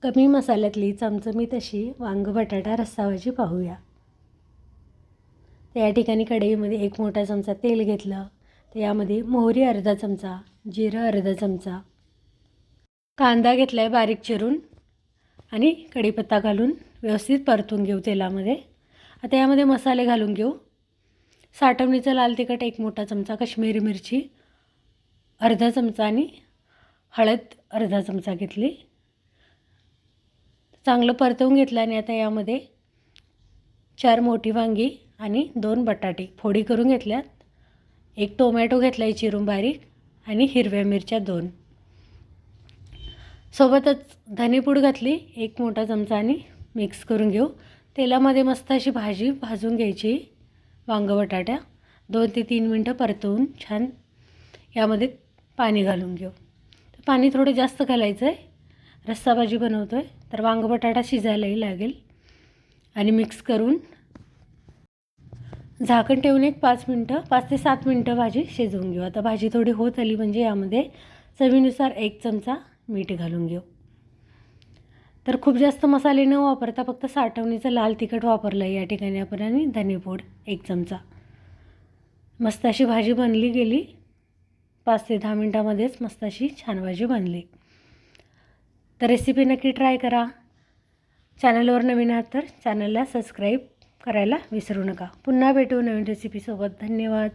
कमी मसाल्यातली चमचमीत अशी वांग बटाटा रस्सा भाजी पाहूया। तर या ठिकाणी कढईमध्ये 1 मोठा चमचा तेल घेतलं, तर यामध्ये मोहरी अर्धा चमचा, जिरं अर्धा चमचा, कांदा घेतला आहे बारीक चिरून आणि कढीपत्ता घालून व्यवस्थित परतून घेऊ तेलामध्ये। आता यामध्ये मसाले घालून घेऊ। साठवणीचं लाल तिखट 1 मोठा चमचा, काश्मीरी मिरची अर्धा चमचा आणि हळद अर्धा चमचा घेतली। चांगलं परतवून घेतलं आणि आता यामध्ये 4 मोठी वांगी आणि 2 बटाटे फोडी करून घेतल्यात, 1 टोमॅटो घेतला आहे चिरून बारीक आणि हिरव्या मिरच्या 2। सोबतच धनेपूड घातली 1 मोठा चमचा आणि मिक्स करून घेऊ। तेलामध्ये मस्त अशी भाजी भाजून घ्यायची। वांग बटाटा 2 ते 3 मिनटं परतवून छान यामध्ये पाणी घालून घेऊ। पाणी थोडं जास्त घालायचं आहे, रस्सा भाजी बनवतो आहे तर वांग बटाटा शिजायलाही लागेल। आणि मिक्स करून झाकण ठेवून एक 5 ते 7 मिनटं भाजी शिजवून घेऊ। आता भाजी थोडी होत आली म्हणजे यामध्ये चवीनुसार 1 चमचा मीठ घालून घेऊ। तर खूप जास्त मसाले न वापरता फक्त साठवणीचं लाल तिखट वापरलं आहे या ठिकाणी आपण आणि धनेपूड 1 चमचा। मस्त अशी भाजी बनली गेली, 5 ते 10 मिनटामध्येच मस्त अशी छान भाजी बनली। तर रेसिपी नक्की ट्राय करा। चॅनलवर नवीन आहात तर चॅनलला सबस्क्राईब करायला विसरू नका। पुन्हा भेटू नवीन रेसिपीसोबत। धन्यवाद।